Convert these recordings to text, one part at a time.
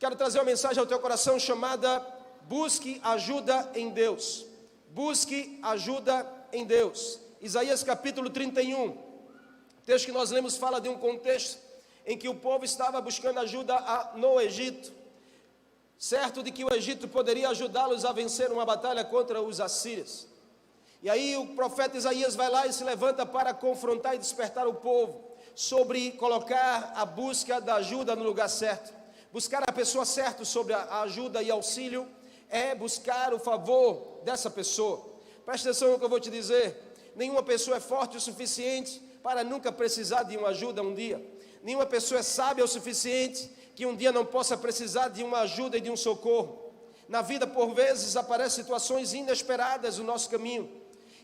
quero trazer uma mensagem ao teu coração chamada Busque ajuda em Deus. Busque ajuda em Deus. Isaías capítulo 31. O texto que nós lemos fala de um contexto em que o povo estava buscando ajuda no Egito, certo de que o Egito poderia ajudá-los a vencer uma batalha contra os assírios. E aí o profeta Isaías vai lá e se levanta para confrontar e despertar o povo sobre colocar a busca da ajuda no lugar certo. Buscar a pessoa certa sobre a ajuda e auxílio é buscar o favor dessa pessoa. Preste atenção no que eu vou te dizer. Nenhuma pessoa é forte o suficiente para nunca precisar de uma ajuda um dia. Nenhuma pessoa é sábia o suficiente que um dia não possa precisar de uma ajuda e de um socorro. Na vida, por vezes, aparecem situações inesperadas no nosso caminho.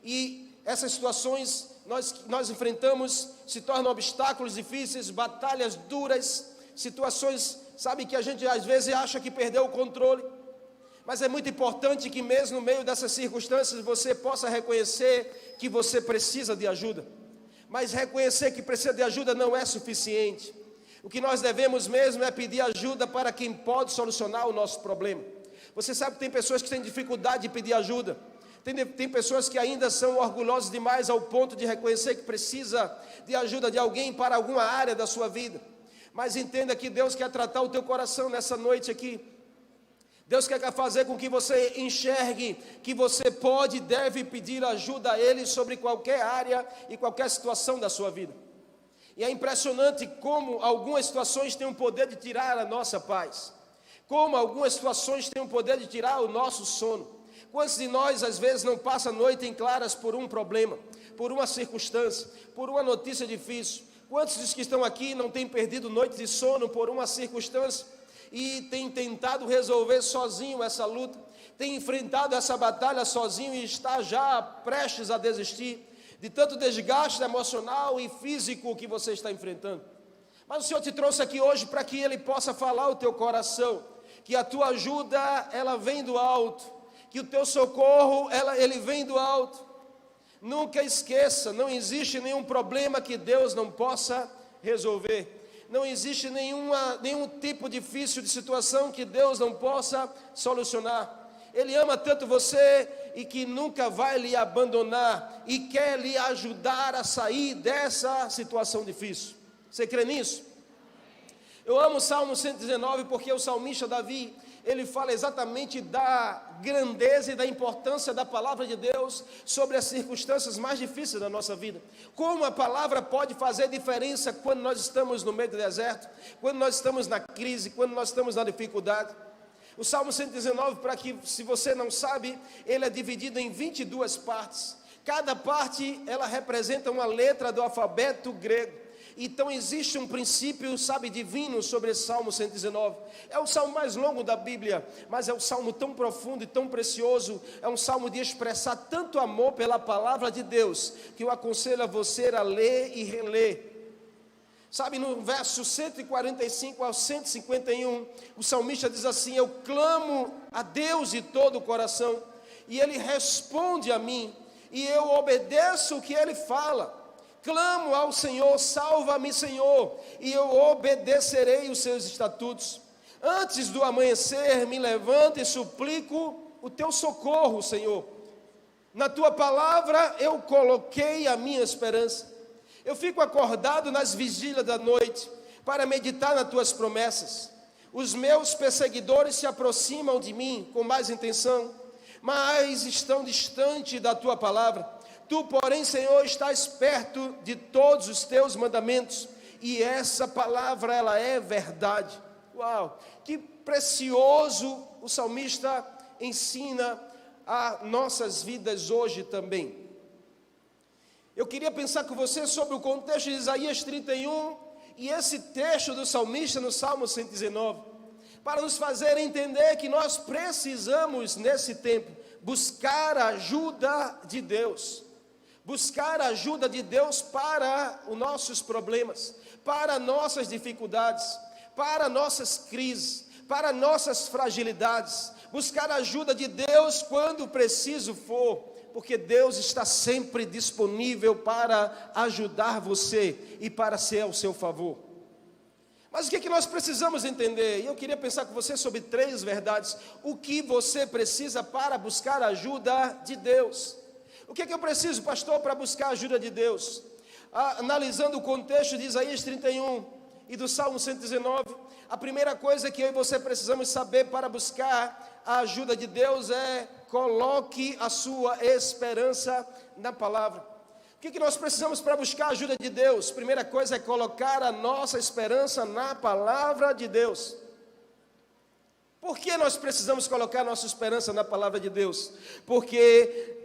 E essas situações nós enfrentamos, se tornam obstáculos difíceis, batalhas duras, situações, sabe, que a gente às vezes acha que perdeu o controle. Mas é muito importante que mesmo no meio dessas circunstâncias você possa reconhecer que você precisa de ajuda. Mas reconhecer que precisa de ajuda não é suficiente. O que nós devemos mesmo é pedir ajuda para quem pode solucionar o nosso problema. Você sabe que tem pessoas que têm dificuldade de pedir ajuda. Tem pessoas que ainda são orgulhosas demais ao ponto de reconhecer que precisa de ajuda de alguém para alguma área da sua vida. Mas entenda que Deus quer tratar o teu coração nessa noite aqui. Deus quer fazer com que você enxergue que você pode e deve pedir ajuda a Ele sobre qualquer área e qualquer situação da sua vida. E é impressionante como algumas situações têm o poder de tirar a nossa paz. Como algumas situações têm o poder de tirar o nosso sono. Quantos de nós às vezes não passa a noite em claras por um problema, por uma circunstância, por uma notícia difícil? Quantos dos que estão aqui não têm perdido noites de sono por uma circunstância? E tem tentado resolver sozinho essa luta, tem enfrentado essa batalha sozinho e está já prestes a desistir de tanto desgaste emocional e físico que você está enfrentando. Mas o Senhor te trouxe aqui hoje para que Ele possa falar ao teu coração, que a tua ajuda, ela vem do alto, que o teu socorro, ele vem do alto. Nunca esqueça, não existe nenhum problema que Deus não possa resolver. Não existe nenhum tipo difícil de situação que Deus não possa solucionar. Ele ama tanto você e que nunca vai lhe abandonar e quer lhe ajudar a sair dessa situação difícil. Você crê nisso? Eu amo o Salmo 119 porque o salmista Davi, ele fala exatamente da grandeza e da importância da palavra de Deus sobre as circunstâncias mais difíceis da nossa vida. Como a palavra pode fazer diferença quando nós estamos no meio do deserto, quando nós estamos na crise, quando nós estamos na dificuldade. O Salmo 119, para que, se você não sabe, ele é dividido em 22 partes. Cada parte, ela representa uma letra do alfabeto grego. Então existe um princípio, sabe, divino sobre esse Salmo 119. É o salmo mais longo da Bíblia, mas é um salmo tão profundo e tão precioso. É um salmo de expressar tanto amor pela palavra de Deus, que eu aconselho a você a ler e reler. Sabe, no verso 145 ao 151, o salmista diz assim: eu clamo a Deus de todo o coração, e Ele responde a mim, e eu obedeço o que Ele fala. Clamo ao Senhor, salva-me, Senhor, e eu obedecerei os seus estatutos. Antes do amanhecer, me levanto e suplico o teu socorro, Senhor. Na tua palavra eu coloquei a minha esperança. Eu fico acordado nas vigílias da noite para meditar nas tuas promessas. Os meus perseguidores se aproximam de mim com mais intenção, mas estão distante da tua palavra. Tu, porém, Senhor, estás perto de todos os teus mandamentos, e essa palavra, ela é verdade. Uau, que precioso o salmista ensina a nossas vidas hoje também. Eu queria pensar com você sobre o contexto de Isaías 31 e esse texto do salmista no Salmo 119, para nos fazer entender que nós precisamos, nesse tempo, buscar a ajuda de Deus. Buscar a ajuda de Deus para os nossos problemas, para nossas dificuldades, para nossas crises, para nossas fragilidades. Buscar a ajuda de Deus quando preciso for, porque Deus está sempre disponível para ajudar você e para ser ao seu favor. Mas o que nós precisamos entender? E eu queria pensar com você sobre 3 verdades. O que você precisa para buscar a ajuda de Deus? O que eu preciso, pastor, para buscar a ajuda de Deus? Analisando o contexto de Isaías 31 e do Salmo 119, a primeira coisa que eu e você precisamos saber para buscar a ajuda de Deus é: coloque a sua esperança na palavra. O que nós precisamos para buscar a ajuda de Deus? Primeira coisa é colocar a nossa esperança na palavra de Deus. Por que nós precisamos colocar a nossa esperança na palavra de Deus? Porque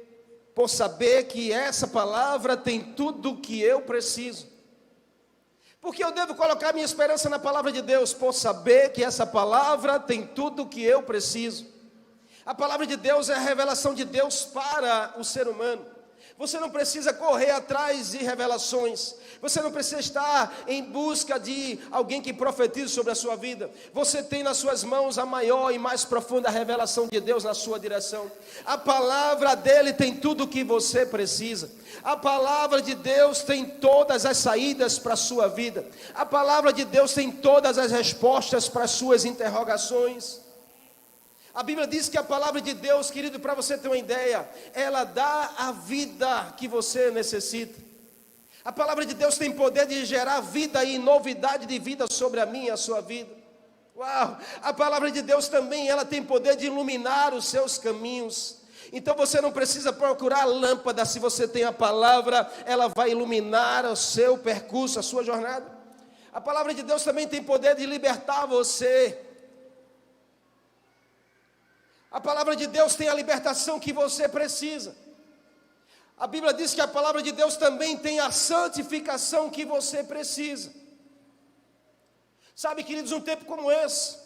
por saber que essa palavra tem tudo o que eu preciso. Porque eu devo colocar minha esperança na palavra de Deus? Por saber que essa palavra tem tudo o que eu preciso. A palavra de Deus é a revelação de Deus para o ser humano. Você não precisa correr atrás de revelações. Você não precisa estar em busca de alguém que profetize sobre a sua vida. Você tem nas suas mãos a maior e mais profunda revelação de Deus na sua direção. A palavra dele tem tudo o que você precisa. A palavra de Deus tem todas as saídas para a sua vida. A palavra de Deus tem todas as respostas para as suas interrogações. A Bíblia diz que a palavra de Deus, querido, para você ter uma ideia, ela dá a vida que você necessita. A palavra de Deus tem poder de gerar vida e novidade de vida sobre a minha e a sua vida. Uau! A palavra de Deus também, ela tem poder de iluminar os seus caminhos. Então você não precisa procurar lâmpada. Se você tem a palavra, ela vai iluminar o seu percurso, a sua jornada. A palavra de Deus também tem poder de libertar você. A palavra de Deus tem a libertação que você precisa. A Bíblia diz que a palavra de Deus também tem a santificação que você precisa. Sabe, queridos, um tempo como esse,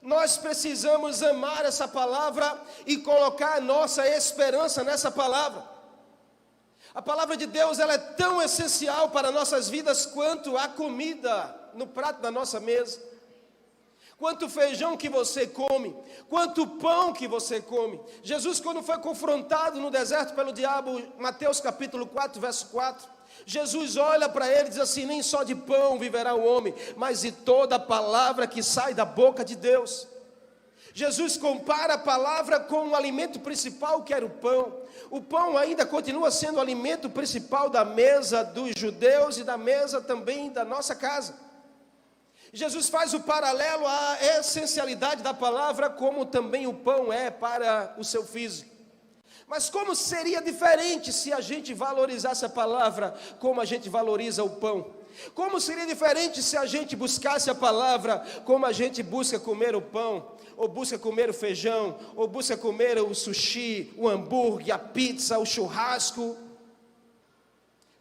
nós precisamos amar essa palavra e colocar a nossa esperança nessa palavra. A palavra de Deus, ela é tão essencial para nossas vidas quanto a comida no prato da nossa mesa. Quanto feijão que você come, quanto pão que você come. Jesus, quando foi confrontado no deserto pelo diabo, Mateus capítulo 4, verso 4, Jesus olha para ele e diz assim: nem só de pão viverá o homem, mas de toda a palavra que sai da boca de Deus. Jesus compara a palavra com o alimento principal, que era o pão. O pão ainda continua sendo o alimento principal da mesa dos judeus e da mesa também da nossa casa. Jesus faz o paralelo à essencialidade da palavra, como também o pão é para o seu físico. Mas como seria diferente se a gente valorizasse a palavra como a gente valoriza o pão? Como seria diferente se a gente buscasse a palavra como a gente busca comer o pão, ou busca comer o feijão, ou busca comer o sushi, o hambúrguer, a pizza, o churrasco?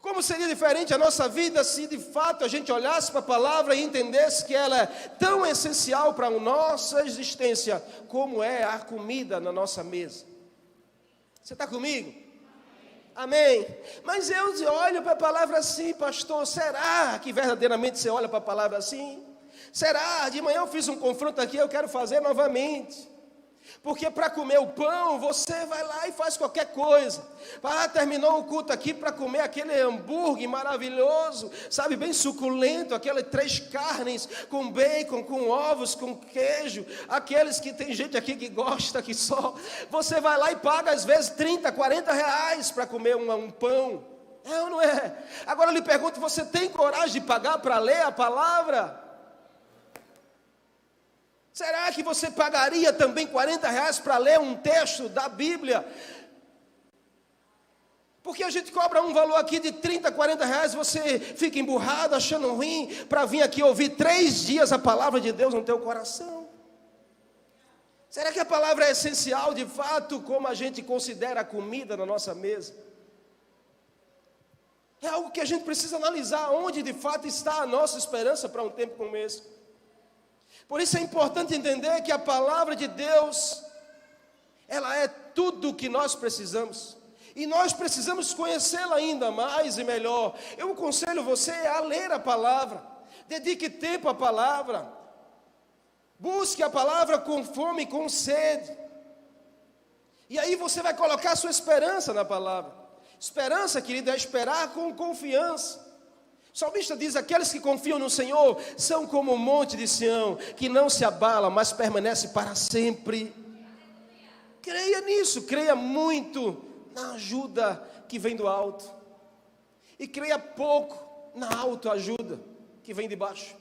Como seria diferente a nossa vida se de fato a gente olhasse para a palavra e entendesse que ela é tão essencial para a nossa existência como é a comida na nossa mesa? Você está comigo? Amém. Mas eu olho para a palavra assim, pastor, será que verdadeiramente você olha para a palavra assim? Será? De manhã eu fiz um confronto aqui, eu quero fazer novamente. Porque para comer o pão, você vai lá e faz qualquer coisa. Terminou o culto aqui para comer aquele hambúrguer maravilhoso, sabe, bem suculento, aquelas 3 carnes, com bacon, com ovos, com queijo, aqueles que tem gente aqui que gosta, que só. Você vai lá e paga às vezes 30, 40 reais para comer um pão. É ou não é? Agora eu lhe pergunto, você tem coragem de pagar para ler a palavra? Será que você pagaria também 40 reais para ler um texto da Bíblia? Porque a gente cobra um valor aqui de 30, 40 reais, você fica emburrado, achando ruim, para vir aqui ouvir 3 dias a palavra de Deus no teu coração. Será que a palavra é essencial de fato, como a gente considera a comida na nossa mesa? É algo que a gente precisa analisar, onde de fato está a nossa esperança para um tempo como esse. Por isso é importante entender que a palavra de Deus, ela é tudo o que nós precisamos. E nós precisamos conhecê-la ainda mais e melhor. Eu aconselho você a ler a palavra. Dedique tempo à palavra. Busque a palavra com fome e com sede. E aí você vai colocar a sua esperança na palavra. Esperança, querido, é esperar com confiança. O salmista diz: aqueles que confiam no Senhor são como o monte de Sião, que não se abala, mas permanece para sempre. Creia nisso, creia muito na ajuda que vem do alto, e creia pouco na autoajuda que vem de baixo.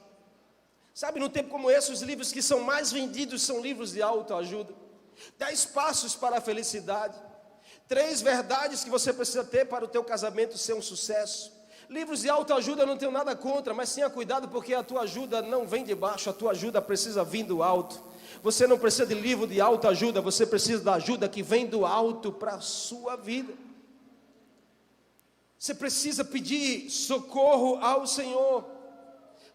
Sabe, num tempo como esse, os livros que são mais vendidos são livros de autoajuda. 10 passos para a felicidade, 3 verdades que você precisa ter para o teu casamento ser um sucesso. Livros de autoajuda eu não tenho nada contra, mas tenha cuidado, porque a tua ajuda não vem de baixo, a tua ajuda precisa vir do alto. Você não precisa de livro de autoajuda, você precisa da ajuda que vem do alto para a sua vida. Você precisa pedir socorro ao Senhor,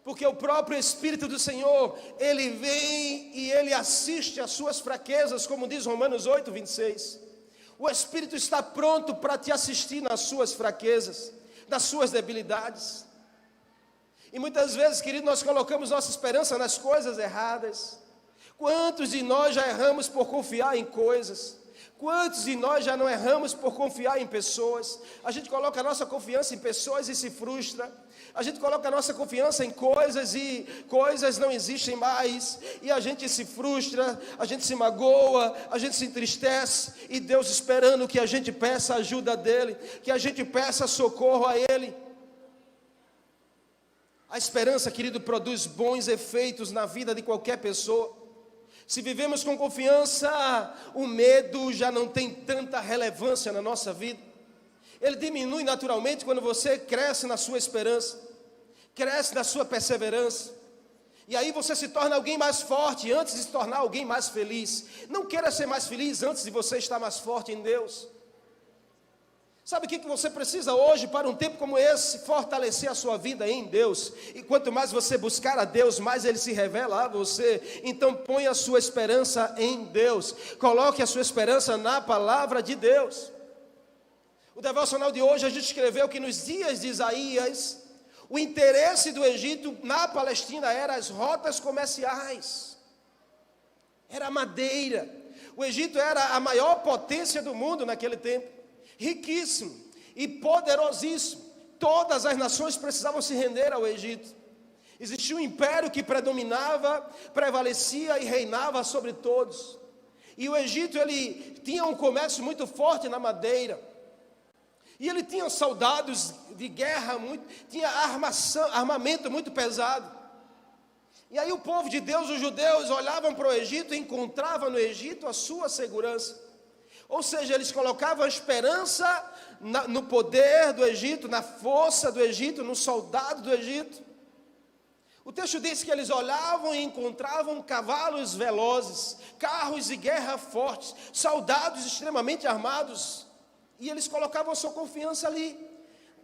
porque o próprio Espírito do Senhor, Ele vem e Ele assiste às suas fraquezas, como diz Romanos 8, 26. O Espírito está pronto para te assistir nas suas fraquezas, nas suas debilidades. E muitas vezes, querido, nós colocamos nossa esperança nas coisas erradas. Quantos de nós já erramos por confiar em coisas? Quantos de nós já não erramos por confiar em pessoas? A gente coloca a nossa confiança em pessoas e se frustra. A gente coloca a nossa confiança em coisas e coisas não existem mais. E a gente se frustra, a gente se magoa, a gente se entristece. E Deus esperando que a gente peça a ajuda dEle, que a gente peça socorro a Ele. A esperança, querido, produz bons efeitos na vida de qualquer pessoa. Se vivemos com confiança, o medo já não tem tanta relevância na nossa vida. Ele diminui naturalmente quando você cresce na sua esperança, cresce na sua perseverança. E aí você se torna alguém mais forte antes de se tornar alguém mais feliz. Não queira ser mais feliz antes de você estar mais forte em Deus. Sabe o que você precisa hoje para um tempo como esse? Fortalecer a sua vida em Deus. E quanto mais você buscar a Deus, mais Ele se revela a você. Então ponha a sua esperança em Deus. Coloque a sua esperança na palavra de Deus. O devocional de hoje a gente escreveu que nos dias de Isaías, o interesse do Egito na Palestina era as rotas comerciais. Era a madeira. O Egito era a maior potência do mundo naquele tempo. Riquíssimo e poderosíssimo. Todas as nações precisavam se render ao Egito. Existia um império que predominava, prevalecia e reinava sobre todos. E o Egito, ele tinha um comércio muito forte na madeira. E ele tinha soldados de guerra, tinha armamento muito pesado. E aí o povo de Deus, os judeus, olhavam para o Egito e encontravam no Egito a sua segurança. Ou seja, eles colocavam a esperança no poder do Egito, na força do Egito, no soldado do Egito. O texto diz que eles olhavam e encontravam cavalos velozes, carros de guerra fortes, soldados extremamente armados, e eles colocavam a sua confiança ali.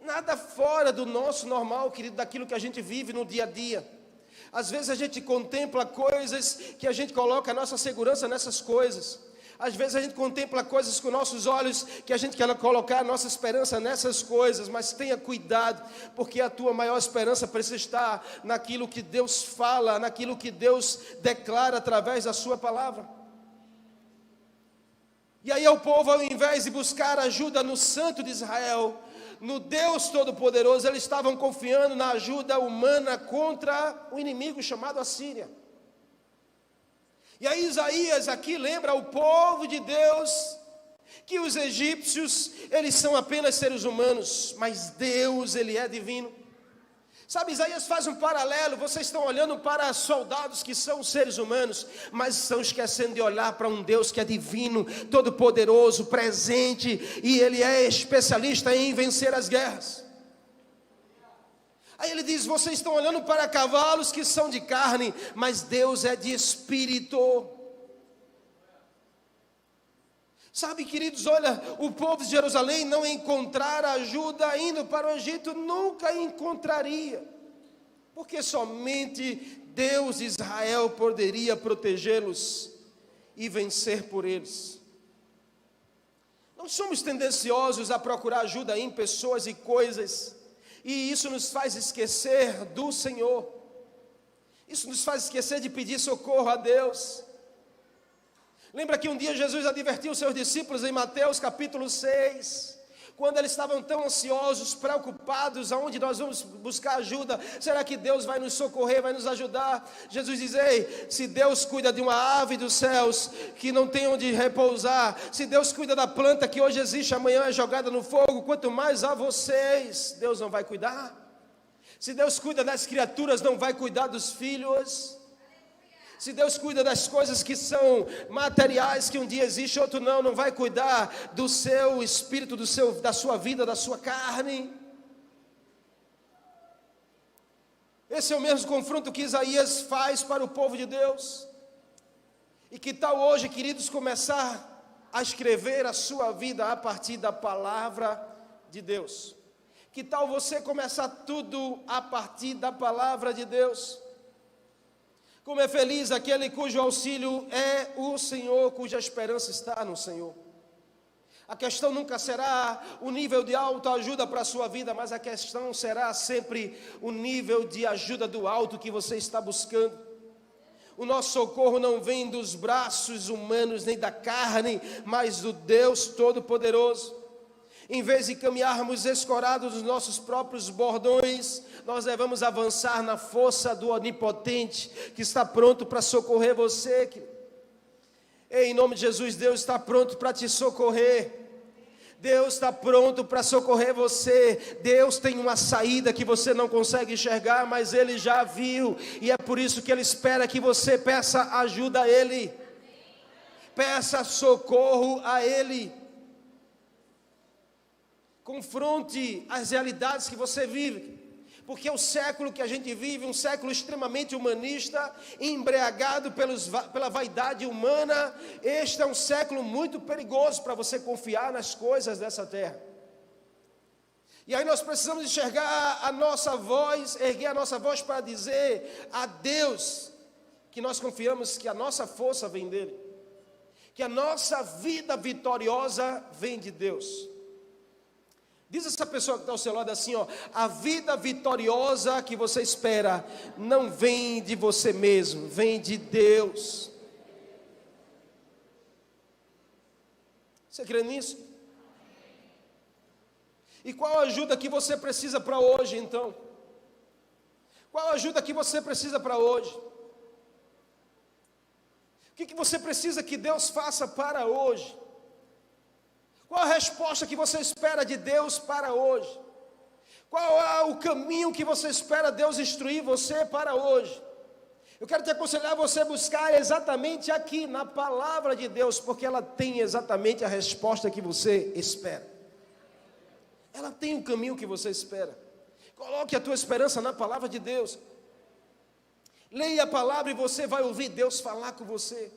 Nada fora do nosso normal, querido, daquilo que a gente vive no dia a dia. Às vezes a gente contempla coisas que a gente coloca a nossa segurança nessas coisas. Às vezes a gente contempla coisas com nossos olhos que a gente quer colocar a nossa esperança nessas coisas, mas tenha cuidado, porque a tua maior esperança precisa estar naquilo que Deus fala, naquilo que Deus declara através da sua palavra. E aí o povo, ao invés de buscar ajuda no Santo de Israel, no Deus Todo-Poderoso, eles estavam confiando na ajuda humana contra o inimigo chamado Assíria. E aí Isaías aqui lembra ao povo de Deus que os egípcios, eles são apenas seres humanos, mas Deus, Ele é divino. Sabe, Isaías faz um paralelo, vocês estão olhando para soldados que são seres humanos, mas estão esquecendo de olhar para um Deus que é divino, todo-poderoso, presente, e Ele é especialista em vencer as guerras. Aí ele diz, vocês estão olhando para cavalos que são de carne, mas Deus é de espírito. Sabe, queridos, olha, o povo de Jerusalém não encontrar ajuda indo para o Egito, nunca encontraria. Porque somente Deus de Israel poderia protegê-los e vencer por eles. Não somos tendenciosos a procurar ajuda em pessoas e coisas, e isso nos faz esquecer do Senhor. Isso nos faz esquecer de pedir socorro a Deus. Lembra que um dia Jesus advertiu os seus discípulos em Mateus capítulo 6, Quando eles estavam tão ansiosos, preocupados, aonde nós vamos buscar ajuda? Será que Deus vai nos socorrer, vai nos ajudar? Jesus diz: ei, se Deus cuida de uma ave dos céus, que não tem onde repousar, se Deus cuida da planta que hoje existe, amanhã é jogada no fogo, quanto mais a vocês, Deus não vai cuidar? Se Deus cuida das criaturas, não vai cuidar dos filhos? Se Deus cuida das coisas que são materiais, que um dia existe, outro não vai cuidar do seu espírito, da sua vida, da sua carne? Esse é o mesmo confronto que Isaías faz para o povo de Deus. E que tal hoje, queridos, começar a escrever a sua vida a partir da palavra de Deus? Que tal você começar tudo a partir da palavra de Deus? Como é feliz aquele cujo auxílio é o Senhor, cuja esperança está no Senhor. A questão nunca será o nível de autoajuda para a sua vida, mas a questão será sempre o nível de ajuda do alto que você está buscando. O nosso socorro não vem dos braços humanos, nem da carne, mas do Deus Todo-Poderoso. Em vez de caminharmos escorados nos nossos próprios bordões, nós devemos avançar na força do Onipotente, que está pronto para socorrer você. Em nome de Jesus, Deus está pronto para te socorrer. Deus está pronto para socorrer você. Deus tem uma saída que você não consegue enxergar, mas Ele já viu, e é por isso que Ele espera que você peça ajuda a Ele, peça socorro a Ele. Confronte as realidades que você vive, porque o século que a gente vive, um século extremamente humanista, embriagado pela vaidade humana. Este é um século muito perigoso para você confiar nas coisas dessa terra. E aí nós precisamos enxergar a nossa voz, erguer a nossa voz para dizer a Deus que nós confiamos que a nossa força vem dEle, que a nossa vida vitoriosa vem de Deus. Diz essa pessoa que está ao seu lado assim, ó: a vida vitoriosa que você espera não vem de você mesmo, vem de Deus. Você crê nisso? E qual a ajuda que você precisa para hoje, então? Qual a ajuda que você precisa para hoje? O que você precisa que Deus faça para hoje? Qual a resposta que você espera de Deus para hoje? Qual é o caminho que você espera Deus instruir você para hoje? Eu quero te aconselhar a você buscar exatamente aqui na palavra de Deus, porque ela tem exatamente a resposta que você espera. Ela tem o caminho que você espera. Coloque a tua esperança na palavra de Deus. Leia a palavra e você vai ouvir Deus falar com você.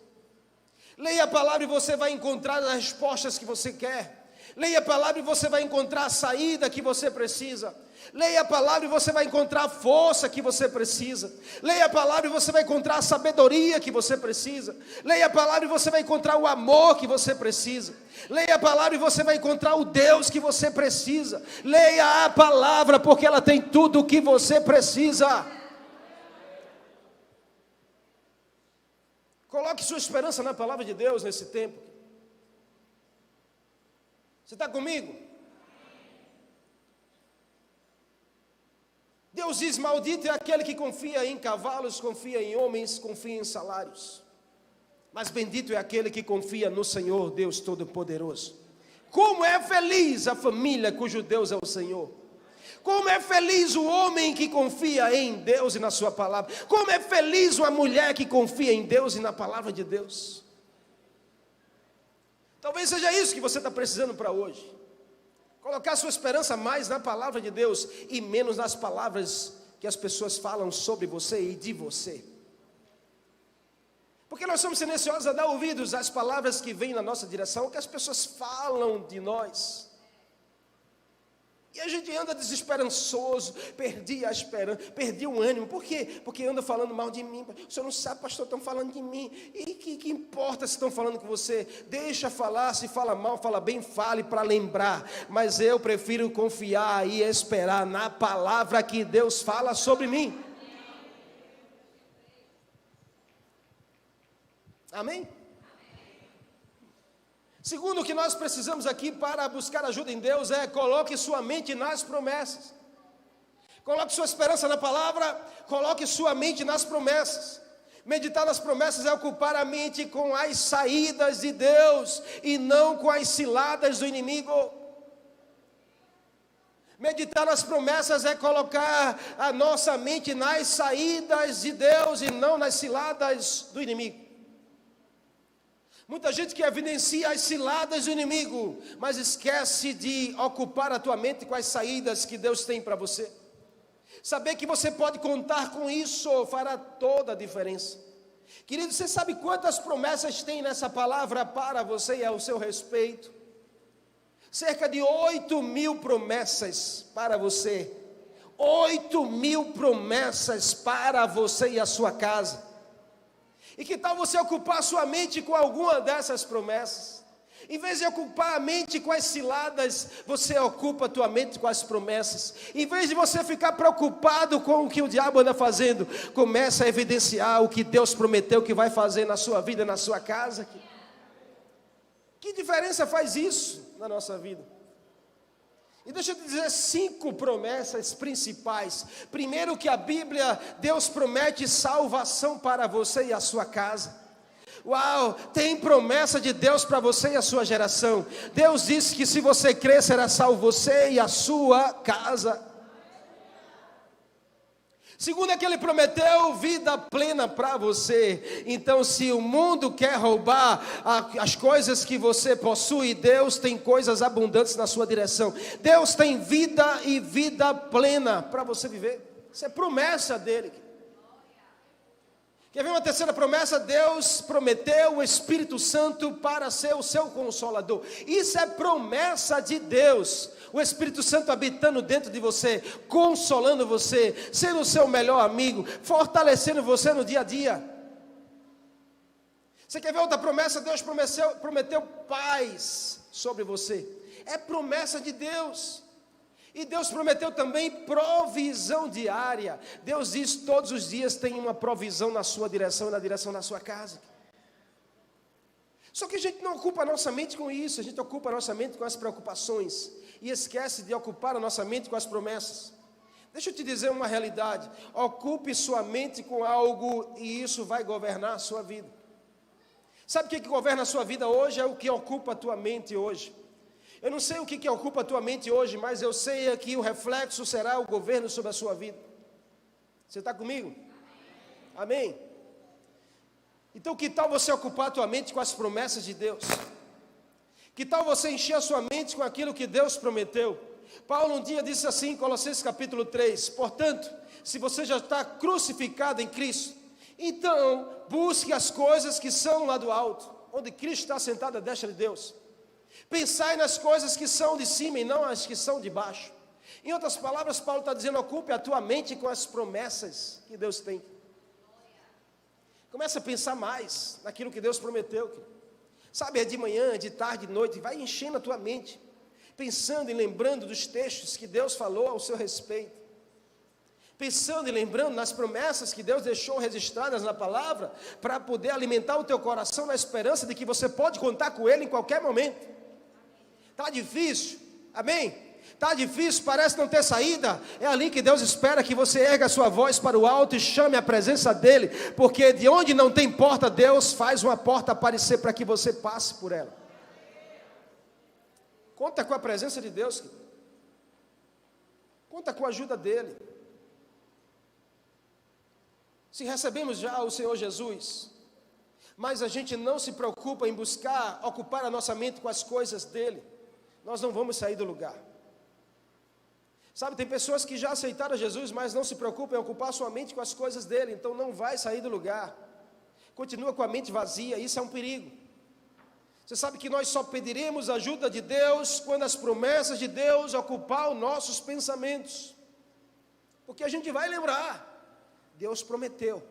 Leia a palavra e você vai encontrar as respostas que você quer. Leia a palavra e você vai encontrar a saída que você precisa. Leia a palavra e você vai encontrar a força que você precisa. Leia a palavra e você vai encontrar a sabedoria que você precisa. Leia a palavra e você vai encontrar o amor que você precisa. Leia a palavra e você vai encontrar o Deus que você precisa. Leia a palavra, porque ela tem tudo o que você precisa. Coloque sua esperança na palavra de Deus nesse tempo. Você está comigo? Deus diz: maldito é aquele que confia em cavalos, confia em homens, confia em salários. Mas bendito é aquele que confia no Senhor, Deus Todo-Poderoso. Como é feliz a família cujo Deus é o Senhor. Como é feliz o homem que confia em Deus e na sua palavra. Como é feliz uma mulher que confia em Deus e na palavra de Deus. Talvez seja isso que você está precisando para hoje. Colocar sua esperança mais na palavra de Deus e menos nas palavras que as pessoas falam sobre você e de você. Porque nós somos silenciosos a dar ouvidos às palavras que vêm na nossa direção, que as pessoas falam de nós. E a gente anda desesperançoso, perdi a esperança, perdi o ânimo. Por quê? Porque anda falando mal de mim. O senhor não sabe, pastor, estão falando de mim. E que importa se estão falando com você? Deixa falar, se fala mal, fala bem, fale para lembrar. Mas eu prefiro confiar e esperar na palavra que Deus fala sobre mim. Amém? Segundo, o que nós precisamos aqui para buscar ajuda em Deus é: coloque sua mente nas promessas. Coloque sua esperança na palavra, coloque sua mente nas promessas. Meditar nas promessas é ocupar a mente com as saídas de Deus e não com as ciladas do inimigo. Meditar nas promessas é colocar a nossa mente nas saídas de Deus e não nas ciladas do inimigo. Muita gente que evidencia as ciladas do inimigo, mas esquece de ocupar a tua mente com as saídas que Deus tem para você. Saber que você pode contar com isso fará toda a diferença. Querido, você sabe quantas promessas tem nessa palavra para você e ao seu respeito? Cerca de 8.000 promessas para você. 8.000 promessas para você e a sua casa. E que tal você ocupar sua mente com alguma dessas promessas? Em vez de ocupar a mente com as ciladas, você ocupa a tua mente com as promessas. Em vez de você ficar preocupado com o que o diabo anda fazendo, começa a evidenciar o que Deus prometeu que vai fazer na sua vida, na sua casa. Que diferença faz isso na nossa vida? E deixa eu te dizer 5 promessas principais. Primeiro, que a Bíblia, Deus promete salvação para você e a sua casa. Uau, tem promessa de Deus para você e a sua geração. Deus disse que se você crer, será salvo você e a sua casa. Segundo, é que Ele prometeu vida plena para você. Então, se o mundo quer roubar as coisas que você possui, Deus tem coisas abundantes na sua direção. Deus tem vida e vida plena para você viver. Isso é promessa dEle. Quer ver uma terceira promessa? Deus prometeu o Espírito Santo para ser o seu consolador. Isso é promessa de Deus. O Espírito Santo habitando dentro de você, consolando você, sendo o seu melhor amigo, fortalecendo você no dia a dia. Você quer ver outra promessa? Deus prometeu paz sobre você. É promessa de Deus. E Deus prometeu também provisão diária. Deus diz: todos os dias tem uma provisão na sua direção e na direção da sua casa. Só que a gente não ocupa a nossa mente com isso. A gente ocupa a nossa mente com as preocupações e esquece de ocupar a nossa mente com as promessas. Deixa eu te dizer uma realidade: ocupe sua mente com algo e isso vai governar a sua vida. Sabe o que governa a sua vida hoje? É o que ocupa a tua mente hoje. Eu não sei o que ocupa a tua mente hoje, mas eu sei que o reflexo será o governo sobre a sua vida. Você está comigo? Amém? Então, que tal você ocupar a tua mente com as promessas de Deus? Que tal você encher a sua mente com aquilo que Deus prometeu? Paulo um dia disse assim em Colossenses capítulo 3: portanto, se você já está crucificado em Cristo, então busque as coisas que são lá do alto, onde Cristo está sentado à destra de Deus. Pensai nas coisas que são de cima e não as que são de baixo. Em outras palavras, Paulo está dizendo: ocupe a tua mente com as promessas que Deus tem. Começa a pensar mais naquilo que Deus prometeu. Sabe, é de manhã, de tarde, de noite. Vai enchendo a tua mente, pensando e lembrando dos textos que Deus falou ao seu respeito. Pensando e lembrando nas promessas que Deus deixou registradas na palavra, para poder alimentar o teu coração na esperança de que você pode contar com Ele em qualquer momento. Está difícil? Amém? Está difícil, parece não ter saída? É ali que Deus espera que você erga a sua voz para o alto e chame a presença dEle, porque de onde não tem porta, Deus faz uma porta aparecer para que você passe por ela. Conta com a presença de Deus, conta com a ajuda dEle. Se recebemos já o Senhor Jesus, mas a gente não se preocupa em buscar ocupar a nossa mente com as coisas dEle, nós não vamos sair do lugar. Sabe, tem pessoas que já aceitaram Jesus, mas não se preocupam em ocupar sua mente com as coisas dEle, então não vai sair do lugar. Continua com a mente vazia, isso é um perigo. Você sabe que nós só pediremos ajuda de Deus quando as promessas de Deus ocupar os nossos pensamentos. Porque a gente vai lembrar, Deus prometeu.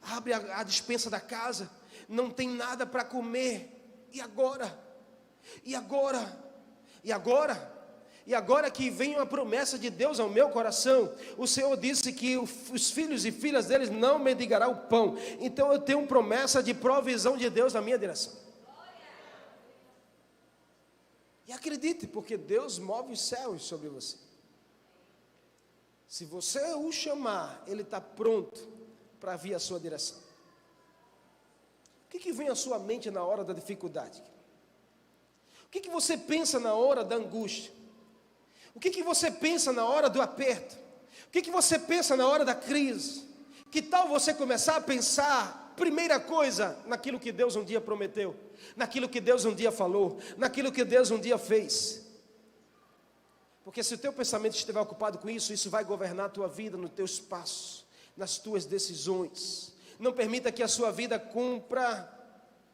Abre a despensa da casa, não tem nada para comer. E agora? E agora? E agora? E agora que vem uma promessa de Deus ao meu coração, o Senhor disse que os filhos e filhas deles não mendigarão o pão. Então eu tenho uma promessa de provisão de Deus na minha direção. E acredite, porque Deus move os céus sobre você. Se você o chamar, Ele está pronto para vir à sua direção. O que vem à sua mente na hora da dificuldade? O que você pensa na hora da angústia? O que você pensa na hora do aperto? O que você pensa na hora da crise? Que tal você começar a pensar, primeira coisa, naquilo que Deus um dia prometeu, naquilo que Deus um dia falou, naquilo que Deus um dia fez? Porque se o teu pensamento estiver ocupado com isso, isso vai governar a tua vida, nos teus passos, nas tuas decisões. Não permita que a sua vida cumpra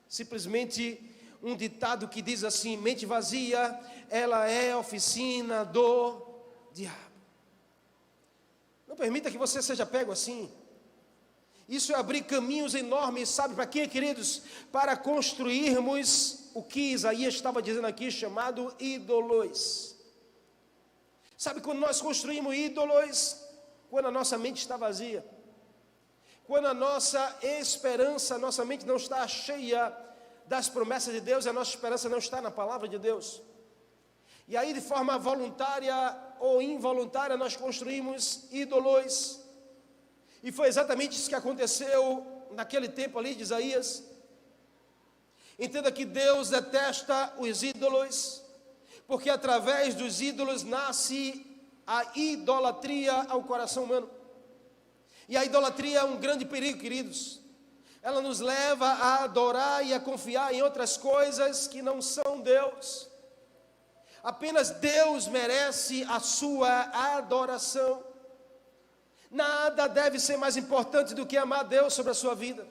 simplesmente um ditado que diz assim: mente vazia, ela é oficina do diabo. Não permita que você seja pego assim. Isso é abrir caminhos enormes, sabe para quê, queridos? Para construirmos o que Isaías estava dizendo aqui, chamado ídolos. Sabe quando nós construímos ídolos? Quando a nossa mente está vazia. Quando a nossa esperança, a nossa mente não está cheia das promessas de Deus, a nossa esperança não está na palavra de Deus. E aí, de forma voluntária ou involuntária, nós construímos ídolos. E foi exatamente isso que aconteceu naquele tempo ali de Isaías. Entenda que Deus detesta os ídolos, porque através dos ídolos nasce a idolatria ao coração humano. E a idolatria é um grande perigo, queridos. Ela nos leva a adorar e a confiar em outras coisas que não são Deus. Apenas Deus merece a sua adoração. Nada deve ser mais importante do que amar Deus sobre a sua vida.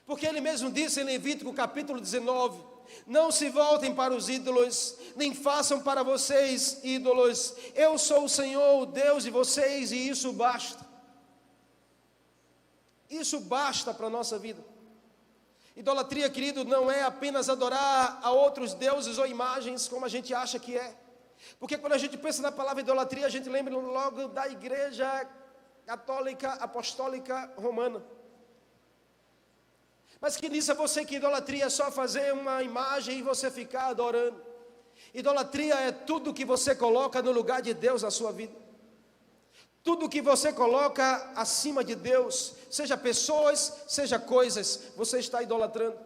Porque Ele mesmo disse em Levítico capítulo 19: não se voltem para os ídolos, nem façam para vocês ídolos. Eu sou o Senhor, o Deus de vocês, e isso basta. Isso basta para a nossa vida. Idolatria, querido, não é apenas adorar a outros deuses ou imagens, como a gente acha que é. Porque quando a gente pensa na palavra idolatria, a gente lembra logo da igreja católica, apostólica, romana. Mas quem disse a você que idolatria é só fazer uma imagem e você ficar adorando? Idolatria é tudo que você coloca no lugar de Deus na sua vida. Tudo que você coloca acima de Deus, seja pessoas, seja coisas, você está idolatrando.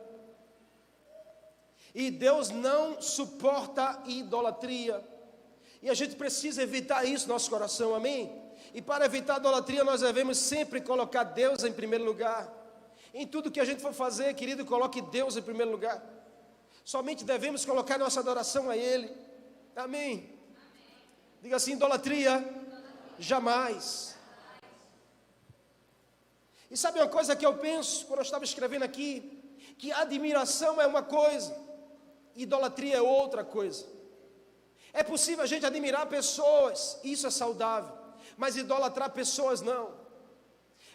E Deus não suporta idolatria. E a gente precisa evitar isso no nosso coração, amém? E para evitar a idolatria, nós devemos sempre colocar Deus em primeiro lugar. Em tudo que a gente for fazer, querido, coloque Deus em primeiro lugar. Somente devemos colocar nossa adoração a Ele, amém? Diga assim: idolatria, jamais. E sabe uma coisa que eu penso, quando eu estava escrevendo aqui? Que admiração é uma coisa, idolatria é outra coisa. É possível a gente admirar pessoas, isso é saudável, mas idolatrar pessoas não.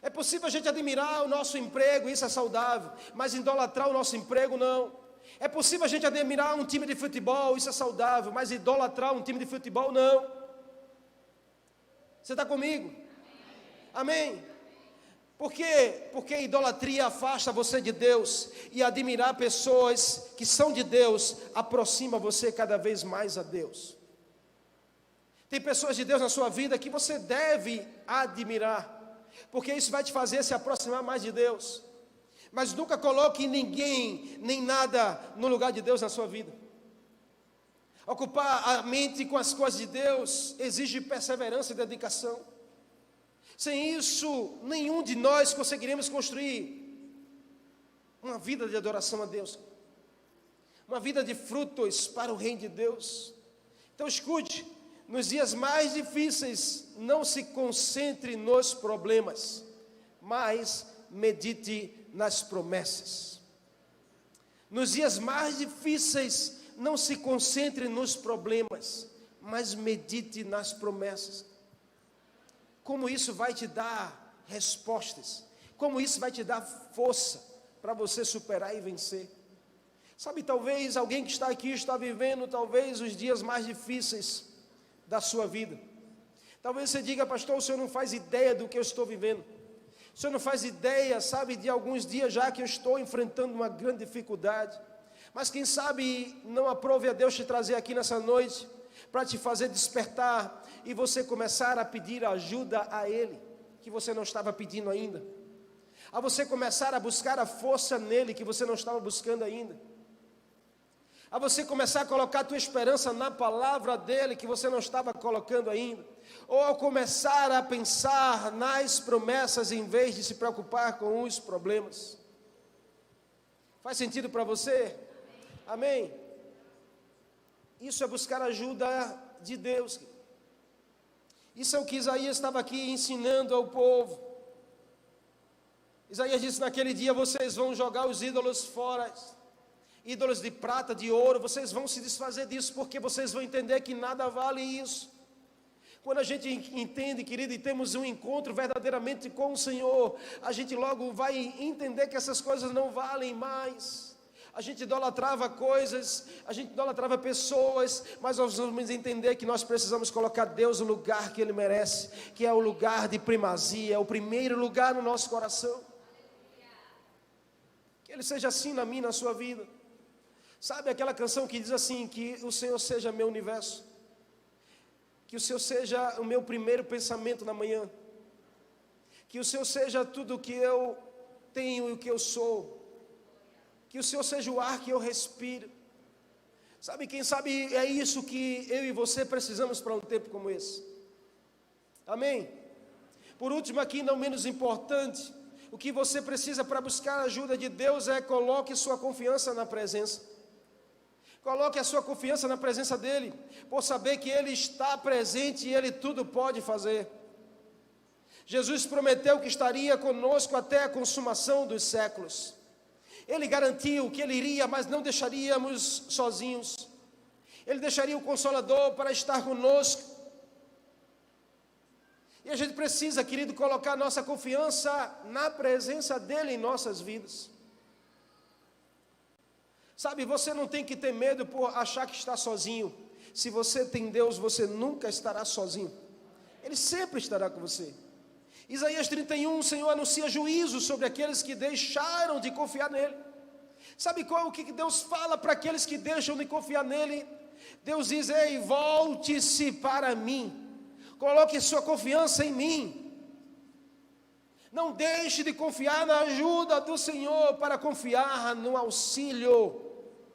É possível a gente admirar o nosso emprego, isso é saudável, mas idolatrar o nosso emprego não. É possível a gente admirar um time de futebol, isso é saudável, mas idolatrar um time de futebol não. Você está comigo? Amém? Por quê? Porque a idolatria afasta você de Deus, e admirar pessoas que são de Deus aproxima você cada vez mais a Deus. Tem pessoas de Deus na sua vida que você deve admirar, porque isso vai te fazer se aproximar mais de Deus. Mas nunca coloque ninguém, nem nada no lugar de Deus na sua vida. Ocupar a mente com as coisas de Deus exige perseverança e dedicação. Sem isso, nenhum de nós conseguiremos construir uma vida de adoração a Deus, uma vida de frutos para o reino de Deus. Então escute, nos dias mais difíceis, não se concentre nos problemas, mas medite nas promessas. Nos dias mais difíceis, não se concentre nos problemas, mas medite nas promessas. Como isso vai te dar respostas, como isso vai te dar força para você superar e vencer. Sabe, talvez alguém que está aqui está vivendo talvez os dias mais difíceis da sua vida. Talvez você diga: pastor, o senhor não faz ideia do que eu estou vivendo. O senhor não faz ideia, sabe, de alguns dias já que eu estou enfrentando uma grande dificuldade. Mas quem sabe não aprove a Deus te trazer aqui nessa noite para te fazer despertar e você começar a pedir ajuda a Ele, que você não estava pedindo ainda. A você começar a buscar a força nele, que você não estava buscando ainda. A você começar a colocar a tua esperança na palavra dele, que você não estava colocando ainda. Ou a começar a pensar nas promessas em vez de se preocupar com os problemas. Faz sentido para você? Amém? Isso é buscar ajuda de Deus. Isso é o que Isaías estava aqui ensinando ao povo. Isaías disse: naquele dia vocês vão jogar os ídolos fora, ídolos de prata, de ouro, vocês vão se desfazer disso, porque vocês vão entender que nada vale isso. Quando a gente entende, querido, e temos um encontro verdadeiramente com o Senhor, a gente logo vai entender que essas coisas não valem mais. A gente idolatrava coisas, a gente idolatrava pessoas, mas nós vamos entender que nós precisamos colocar Deus no lugar que Ele merece, que é o lugar de primazia, é o primeiro lugar no nosso coração. Que Ele seja assim na minha, na sua vida. Sabe aquela canção que diz assim, que o Senhor seja meu universo, que o Senhor seja o meu primeiro pensamento na manhã, que o Senhor seja tudo o que eu tenho e o que eu sou, que o Senhor seja o ar que eu respiro. Sabe, quem sabe é isso que eu e você precisamos para um tempo como esse. Amém? Por último aqui, não menos importante, o que você precisa para buscar a ajuda de Deus é: coloque sua confiança na presença. Coloque a sua confiança na presença dEle, por saber que Ele está presente e Ele tudo pode fazer. Jesus prometeu que estaria conosco até a consumação dos séculos. Ele garantiu que Ele iria, mas não deixaríamos sozinhos. Ele deixaria o Consolador para estar conosco. E a gente precisa, querido, colocar nossa confiança na presença dEle em nossas vidas. Sabe, você não tem que ter medo por achar que está sozinho. Se você tem Deus, você nunca estará sozinho. Ele sempre estará com você. Isaías 31, o Senhor anuncia juízo sobre aqueles que deixaram de confiar nele. Sabe qual é o que Deus fala para aqueles que deixam de confiar nele? Deus diz: ei, volte-se para mim. Coloque sua confiança em mim. Não deixe de confiar na ajuda do Senhor para confiar no auxílio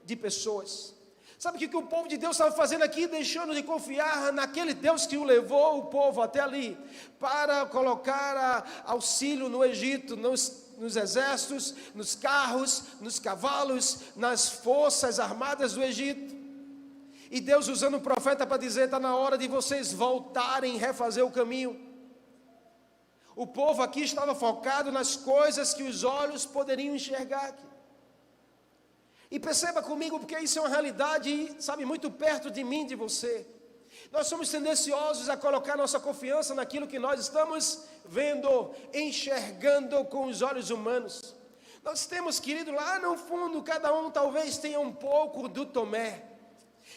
de pessoas. Sabe o que o povo de Deus estava fazendo aqui? Deixando de confiar naquele Deus que o levou o povo até ali, para colocar auxílio no Egito, nos exércitos, nos carros, nos cavalos, nas forças armadas do Egito. E Deus usando o profeta para dizer: está na hora de vocês voltarem, refazer o caminho. O povo aqui estava focado nas coisas que os olhos poderiam enxergar aqui. E perceba comigo, porque isso é uma realidade, sabe, muito perto de mim, de você. Nós somos tendenciosos a colocar nossa confiança naquilo que nós estamos vendo, enxergando com os olhos humanos. Nós temos, querido, lá no fundo, cada um talvez tenha um pouco do Tomé,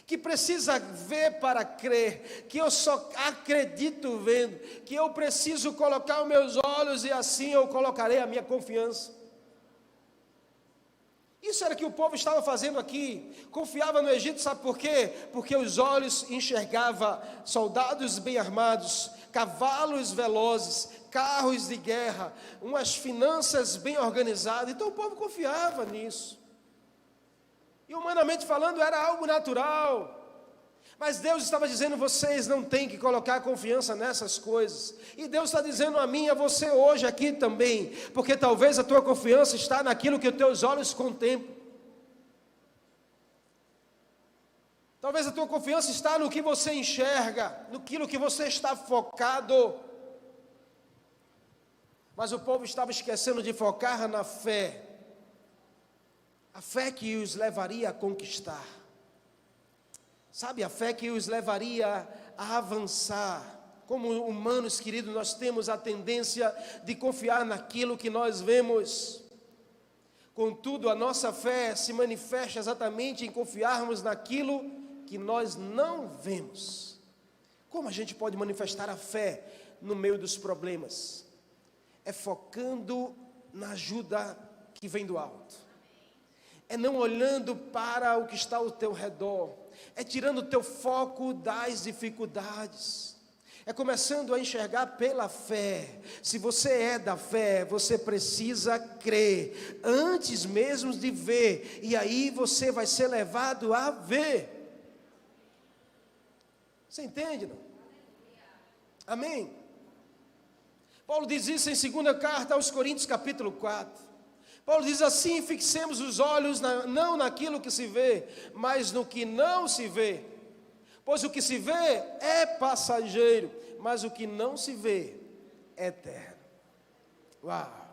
que precisa ver para crer, que eu só acredito vendo, que eu preciso colocar os meus olhos e assim eu colocarei a minha confiança. Isso era o que o povo estava fazendo aqui. Confiava no Egito, sabe por quê? Porque os olhos enxergavam soldados bem armados, cavalos velozes, carros de guerra, umas finanças bem organizadas. Então o povo confiava nisso. E humanamente falando era algo natural. Mas Deus estava dizendo: vocês não têm que colocar confiança nessas coisas. E Deus está dizendo a mim e a você hoje aqui também, porque talvez a tua confiança está naquilo que os teus olhos contemplam. Talvez a tua confiança está no que você enxerga, naquilo que você está focado. Mas o povo estava esquecendo de focar na fé. A fé que os levaria a conquistar. Sabe, a fé que os levaria a avançar. Como humanos, queridos, nós temos a tendência de confiar naquilo que nós vemos. Contudo, a nossa fé se manifesta exatamente em confiarmos naquilo que nós não vemos. Como a gente pode manifestar a fé no meio dos problemas? É focando na ajuda que vem do alto. é não olhando para o que está ao teu redor, é tirando o teu foco das dificuldades, é começando a enxergar pela fé. Se você é da fé, você precisa crer, antes mesmo de ver, e aí você vai ser levado a ver. Você entende, não? Amém? Paulo diz isso em 2 carta aos Coríntios, capítulo 4. Paulo diz assim: fixemos os olhos não naquilo que se vê, mas no que não se vê. Pois o que se vê é passageiro, mas o que não se vê é eterno. Uau!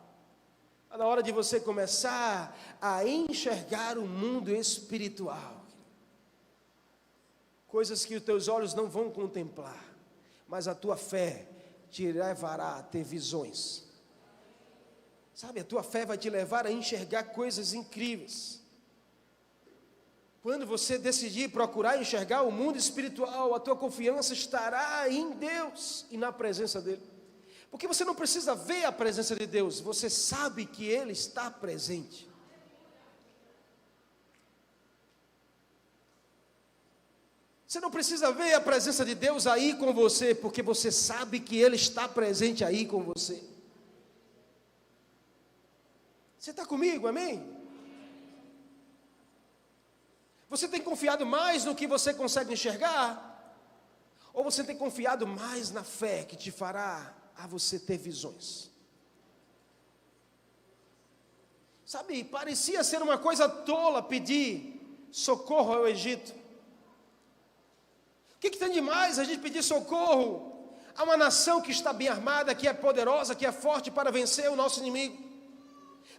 Está na hora de você começar a enxergar o mundo espiritual. Coisas que os teus olhos não vão contemplar, mas a tua fé te levará a ter visões. Sabe, a tua fé vai te levar a enxergar coisas incríveis. Quando você decidir procurar enxergar o mundo espiritual, a tua confiança estará em Deus e na presença dEle. Porque você não precisa ver a presença de Deus, você sabe que Ele está presente. Você não precisa ver a presença de Deus aí com você, porque você sabe que Ele está presente aí com você. Você está comigo, amém? Você tem confiado mais no que você consegue enxergar? Ou você tem confiado mais na fé que te fará a você ter visões? Sabe, parecia ser uma coisa tola pedir socorro ao Egito. O que tem de mais a gente pedir socorro a uma nação que está bem armada, que é poderosa, que é forte para vencer o nosso inimigo?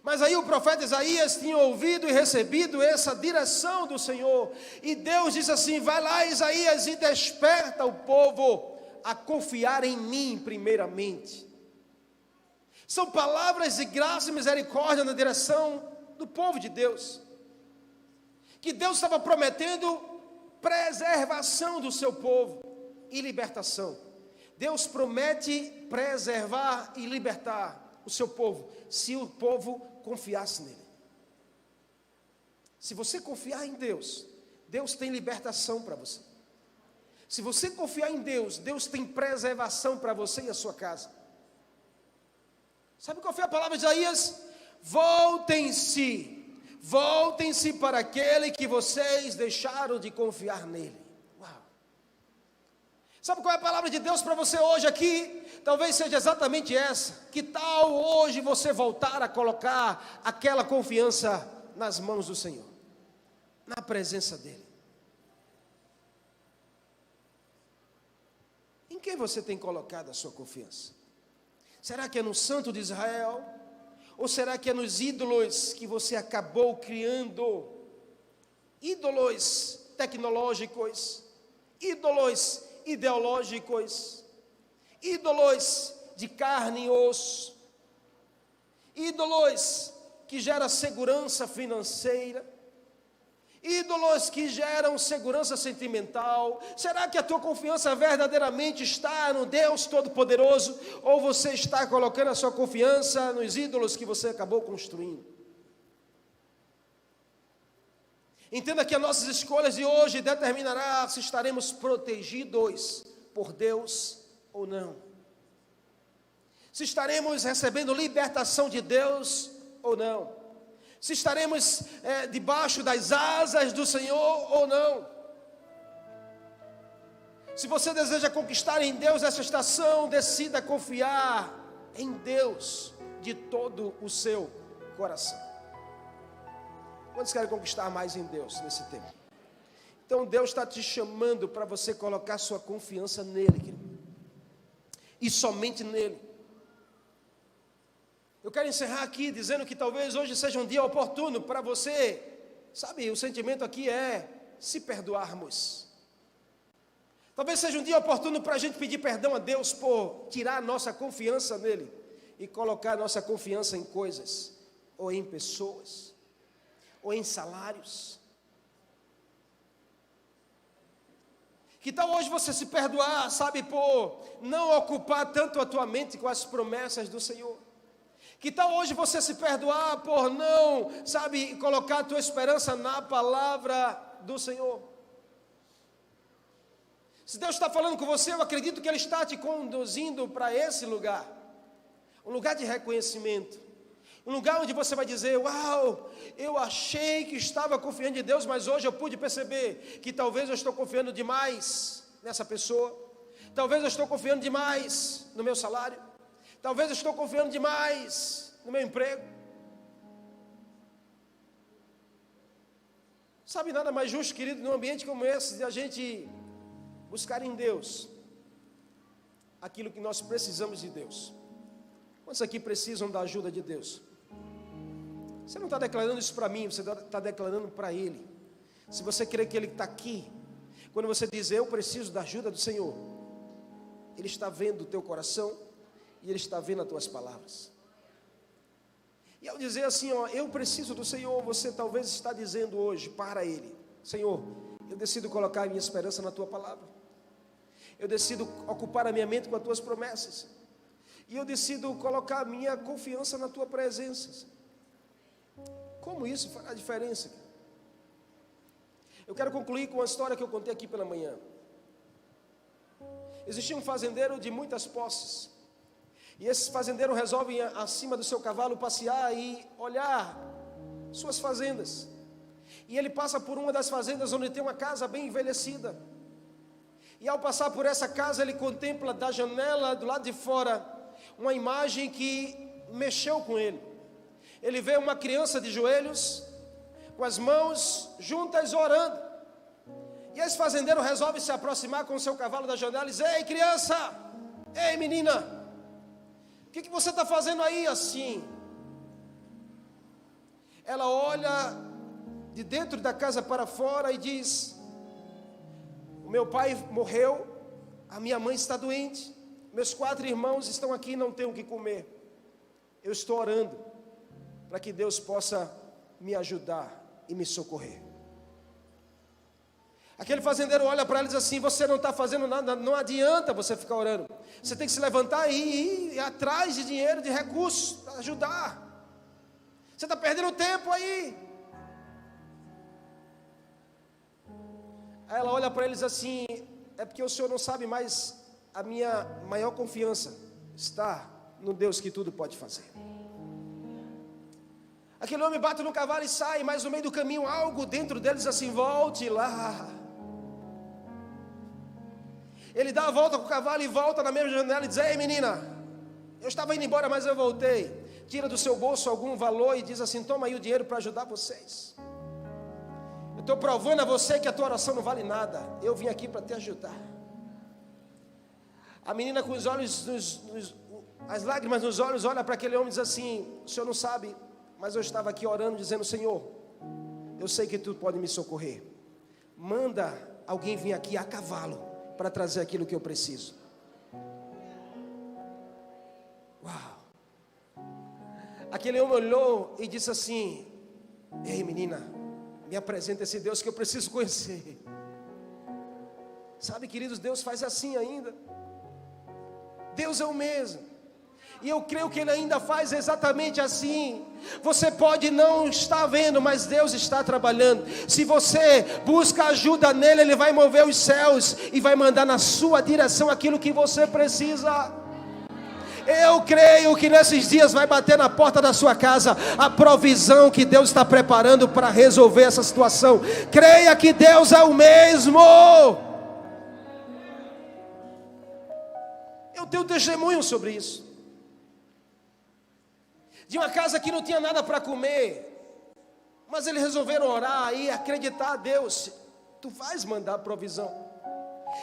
Mas aí o profeta Isaías tinha ouvido e recebido essa direção do Senhor, e Deus diz assim: vai lá, Isaías, e desperta o povo a confiar em mim primeiramente. São palavras de graça e misericórdia na direção do povo de Deus, que Deus estava prometendo preservação do seu povo e libertação. Deus promete preservar e libertar o seu povo, se o povo confiasse nele. Se você confiar em Deus, Deus tem libertação para você. Se você confiar em Deus, Deus tem preservação para você e a sua casa. Sabe qual foi a palavra de Isaías? Voltem-se para aquele que vocês deixaram de confiar nele. Uau! Sabe qual é a palavra de Deus para você hoje aqui? Talvez seja exatamente essa. Que tal hoje você voltar a colocar aquela confiança nas mãos do Senhor, na presença dEle? Em quem você tem colocado a sua confiança? Será que é no Santo de Israel? Ou será que é nos ídolos que você acabou criando? Ídolos tecnológicos, ídolos ideológicos, ídolos de carne e osso, ídolos que geram segurança financeira, ídolos que geram segurança sentimental. Será que a tua confiança verdadeiramente está no Deus Todo-Poderoso, ou você está colocando a sua confiança nos ídolos que você acabou construindo? Entenda que as nossas escolhas de hoje determinará se estaremos protegidos por Deus ou não, se estaremos recebendo libertação de Deus ou não, se estaremos debaixo das asas do Senhor ou não. Se você deseja conquistar em Deus essa estação, decida confiar em Deus de todo o seu coração. Quantos querem conquistar mais em Deus nesse tempo? Então Deus está te chamando para você colocar sua confiança nele, querido, e somente nele. Eu quero encerrar aqui dizendo que talvez hoje seja um dia oportuno para você, sabe, o sentimento aqui é se perdoarmos. Talvez seja um dia oportuno para a gente pedir perdão a Deus por tirar a nossa confiança nele e colocar a nossa confiança em coisas, ou em pessoas, ou em salários. Que tal hoje você se perdoar, sabe, por não ocupar tanto a tua mente com as promessas do Senhor? Que tal hoje você se perdoar por não, sabe, colocar a tua esperança na palavra do Senhor? Se Deus está falando com você, eu acredito que Ele está te conduzindo para esse lugar. Um lugar de reconhecimento. Um lugar onde você vai dizer: uau, eu achei que estava confiando em Deus, mas hoje eu pude perceber que talvez eu estou confiando demais nessa pessoa. Talvez eu estou confiando demais no meu salário. Talvez eu estou confiando demais no meu emprego. Sabe, nada mais justo, querido, num ambiente como esse, de a gente buscar em Deus aquilo que nós precisamos de Deus. Quantos aqui precisam da ajuda de Deus? Você não está declarando isso para mim, você está declarando para Ele. Se você crê que Ele está aqui, quando você diz: eu preciso da ajuda do Senhor, Ele está vendo o teu coração e Ele está vendo as tuas palavras. E ao dizer assim, ó, eu preciso do Senhor, você talvez está dizendo hoje para Ele: Senhor, eu decido colocar a minha esperança na Tua palavra. Eu decido ocupar a minha mente com as Tuas promessas. E eu decido colocar a minha confiança na Tua presença. Como isso fará diferença? Eu quero concluir com a história que eu contei aqui pela manhã. Existia um fazendeiro de muitas posses. E esse fazendeiro resolve, acima do seu cavalo, passear e olhar suas fazendas. E ele passa por uma das fazendas onde tem uma casa bem envelhecida. E ao passar por essa casa, ele contempla da janela, do lado de fora, uma imagem que mexeu com ele. Ele vê uma criança de joelhos, com as mãos juntas, orando. E esse fazendeiro resolve se aproximar com o seu cavalo da janela e diz: ei, criança, ei, menina, o que você está fazendo aí assim? Ela olha de dentro da casa para fora e diz: o meu pai morreu, a minha mãe está doente, meus 4 irmãos estão aqui e não têm o que comer. Eu estou orando para que Deus possa me ajudar e me socorrer. Aquele fazendeiro olha para ela e diz assim: você não está fazendo nada, não adianta você ficar orando. Você tem que se levantar e ir atrás de dinheiro, de recursos, para ajudar. Você está perdendo tempo aí. Aí ela olha para ele e diz assim: é porque o senhor não sabe, mas a minha maior confiança está no Deus que tudo pode fazer. Aquele homem bate no cavalo e sai, mas no meio do caminho algo dentro dele diz assim: volte lá. Ele dá a volta com o cavalo e volta na mesma janela e diz: ei, menina, eu estava indo embora, mas eu voltei. Tira do seu bolso algum valor e diz assim: toma aí o dinheiro para ajudar vocês. Eu estou provando a você que a tua oração não vale nada. Eu vim aqui para te ajudar. A menina, com os olhos, as lágrimas nos olhos, olha para aquele homem e diz assim: o senhor não sabe, mas eu estava aqui orando, dizendo: Senhor, eu sei que tu pode me socorrer. Manda alguém vir aqui a cavalo para trazer aquilo que eu preciso. Uau! Aquele homem olhou e disse assim: ei, menina, me apresenta esse Deus que eu preciso conhecer. Sabe, queridos, Deus faz assim ainda. Deus é o mesmo. E eu creio que Ele ainda faz exatamente assim. Você pode não estar vendo, mas Deus está trabalhando. Se você busca ajuda nele, Ele vai mover os céus e vai mandar na sua direção aquilo que você precisa. Eu creio que nesses dias vai bater na porta da sua casa a provisão que Deus está preparando para resolver essa situação. Creia que Deus é o mesmo. Eu tenho testemunho sobre isso. De uma casa que não tinha nada para comer, mas eles resolveram orar e acreditar a Deus: tu vais mandar provisão.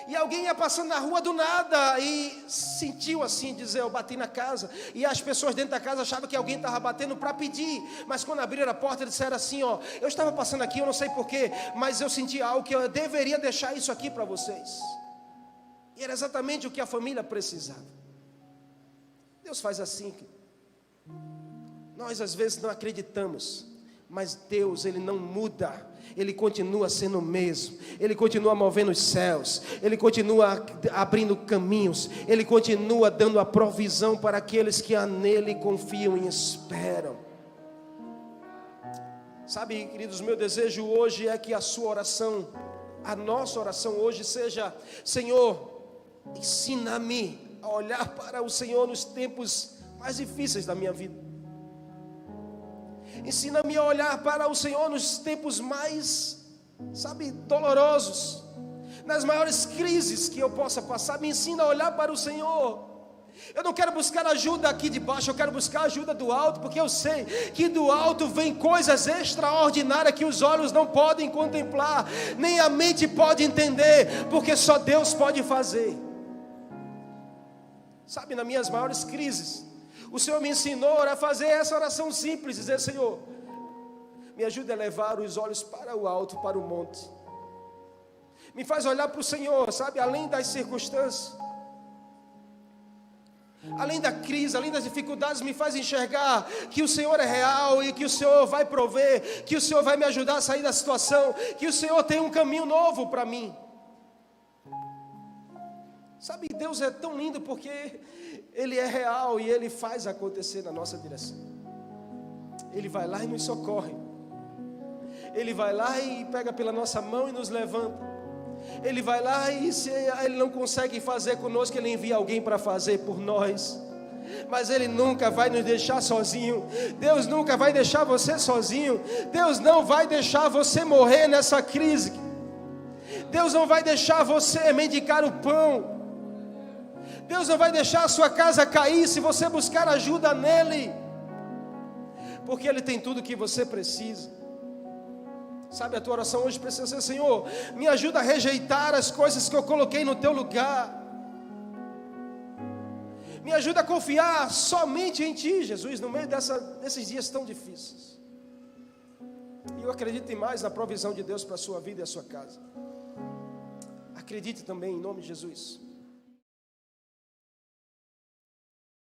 E alguém ia passando na rua do nada e sentiu assim, dizer: eu bati na casa. E as pessoas dentro da casa achavam que alguém estava batendo para pedir, mas quando abriram a porta disseram assim: ó, eu estava passando aqui, eu não sei porquê, mas eu senti algo que eu deveria deixar isso aqui para vocês. E era exatamente o que a família precisava. Deus faz assim. Nós às vezes não acreditamos, Mas Deus, Ele não muda, Ele continua sendo o mesmo, Ele continua movendo os céus, Ele continua abrindo caminhos, Ele continua dando a provisão para aqueles que nele confiam e esperam. Sabe, queridos, meu desejo hoje é que a sua oração, a nossa oração hoje seja: Senhor, ensina-me a olhar para o Senhor nos tempos mais difíceis da minha vida. Ensina-me a olhar para o Senhor nos tempos mais, dolorosos, nas maiores crises que eu possa passar. Me ensina a olhar para o Senhor. Eu não quero buscar ajuda aqui de baixo, eu quero buscar ajuda do alto, porque eu sei que do alto vem coisas extraordinárias que os olhos não podem contemplar, nem a mente pode entender, porque só Deus pode fazer. Nas minhas maiores crises, o Senhor me ensinou a fazer essa oração simples, dizer: Senhor, me ajude a levar os olhos para o alto, para o monte. Me faz olhar para o Senhor, além das circunstâncias, além da crise, além das dificuldades. Me faz enxergar que o Senhor é real e que o Senhor vai prover, que o Senhor vai me ajudar a sair da situação, que o Senhor tem um caminho novo para mim. Deus é tão lindo porque Ele é real e Ele faz acontecer na nossa direção. Ele vai lá e nos socorre. Ele vai lá e pega pela nossa mão e nos levanta. Ele vai lá e, se Ele não consegue fazer conosco, Ele envia alguém para fazer por nós. Mas Ele nunca vai nos deixar sozinho. Deus nunca vai deixar você sozinho. Deus não vai deixar você morrer nessa crise. Deus não vai deixar você mendigar o pão. Deus não vai deixar a sua casa cair se você buscar ajuda nele, porque Ele tem tudo o que você precisa. A tua oração hoje precisa ser: Senhor, me ajuda a rejeitar as coisas que eu coloquei no teu lugar. Me ajuda a confiar somente em ti, Jesus, no meio desses dias tão difíceis. E eu acredito mais na provisão de Deus para a sua vida e a sua casa. Acredite também, em nome de Jesus.